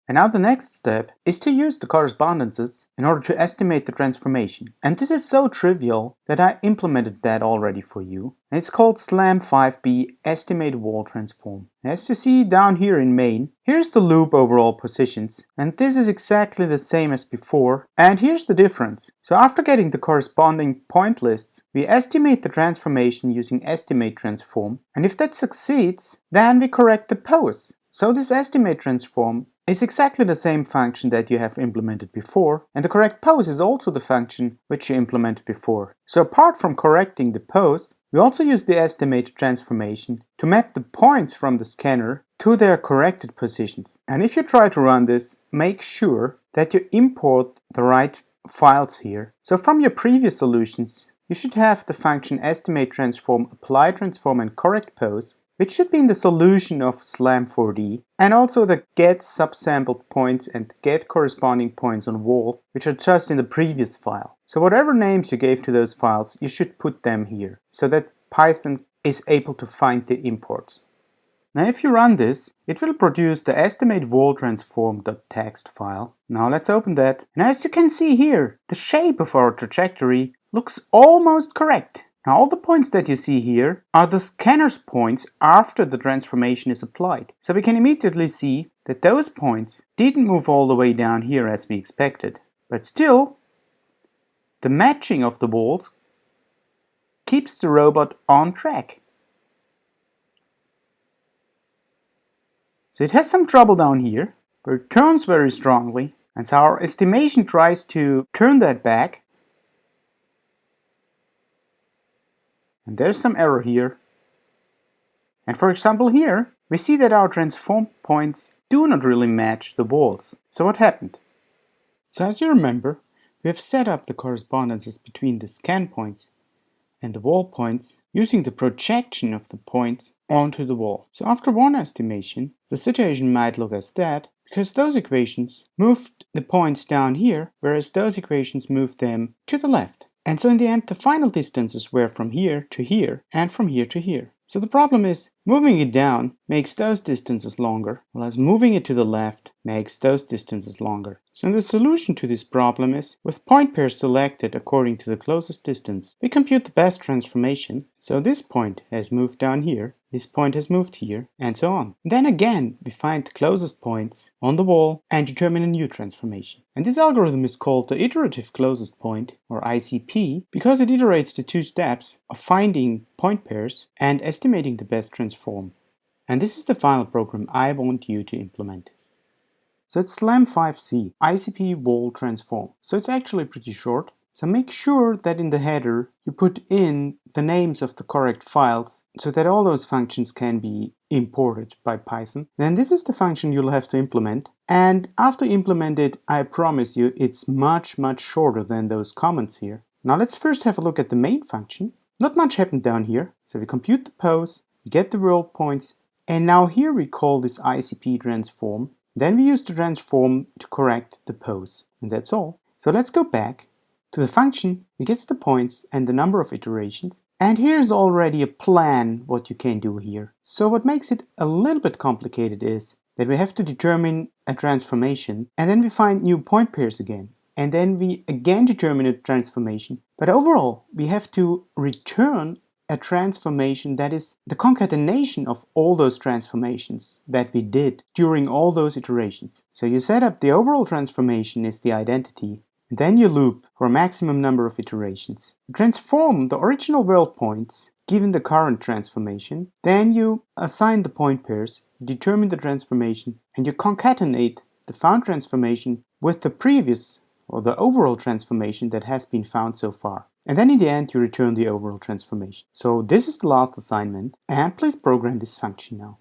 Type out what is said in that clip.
And now the next step is to use the correspondences in order to estimate the transformation. And this is so trivial that I implemented that already for you. And it's called SLAM5B Estimate Wall Transform. As you see down here in main, here's the loop over all positions. And this is exactly the same as before. And here's the difference. So after getting the corresponding point lists, we estimate the transformation using estimate transform. And if that succeeds, then we correct the pose. So this estimate transform is exactly the same function that you have implemented before, and the correct pose is also the function which you implemented before. So apart from correcting the pose, we also use the estimate transformation to map the points from the scanner to their corrected positions. And if you try to run this, make sure that you import the right files here. So from your previous solutions, you should have the function estimate transform, apply transform, and correct pose, which should be in the solution of SLAM4D, and also the get subsampled points and get corresponding points on wall, which are just in the previous file. So whatever names you gave to those files, you should put them here, so that Python is able to find the imports. Now if you run this, it will produce the estimate wall transform.txt file. Now let's open that, and as you can see here, the shape of our trajectory looks almost correct. Now all the points that you see here are the scanner's points after the transformation is applied. So we can immediately see that those points didn't move all the way down here as we expected. But still, the matching of the walls keeps the robot on track. So it has some trouble down here, but it turns very strongly. And so our estimation tries to turn that back. And there's some error here. And for example here, we see that our transform points do not really match the walls. So what happened? So as you remember, we have set up the correspondences between the scan points and the wall points using the projection of the points onto the wall. So after one estimation, the situation might look as that, because those equations moved the points down here, whereas those equations moved them to the left. And so in the end, the final distances were from here to here and from here to here. So the problem is, moving it down makes those distances longer, whereas moving it to the left makes those distances longer. So the solution to this problem is, with point pairs selected according to the closest distance, we compute the best transformation. So this point has moved down here, this point has moved here, and so on. Then again, we find the closest points on the wall and determine a new transformation. And this algorithm is called the iterative closest point, or ICP, because it iterates the two steps of finding point pairs and estimating the best transform. And this is the final program I want you to implement. So it's SLAM5C, ICP wall transform. So it's actually pretty short. So make sure that in the header you put in the names of the correct files so that all those functions can be imported by Python. Then this is the function you'll have to implement. And after you implement it, I promise you it's much shorter than those comments here. Now let's first have a look at the main function. Not much happened down here. So we compute the pose, we get the world points, and now here we call this ICP transform. Then we use the transform to correct the pose. And that's all. So let's go back to the function. It gets the points and the number of iterations. And here's already a plan what you can do here. So what makes it a little bit complicated is that we have to determine a transformation, and then we find new point pairs again. And then we again determine a transformation. But overall, we have to return a transformation that is the concatenation of all those transformations that we did during all those iterations. So you set up the overall transformation is the identity, and then you loop for a maximum number of iterations. You transform the original world points given the current transformation, then you assign the point pairs, determine the transformation, and you concatenate the found transformation with the previous or the overall transformation that has been found so far. And then in the end, you return the overall transformation. So this is the last assignment, and please program this function now.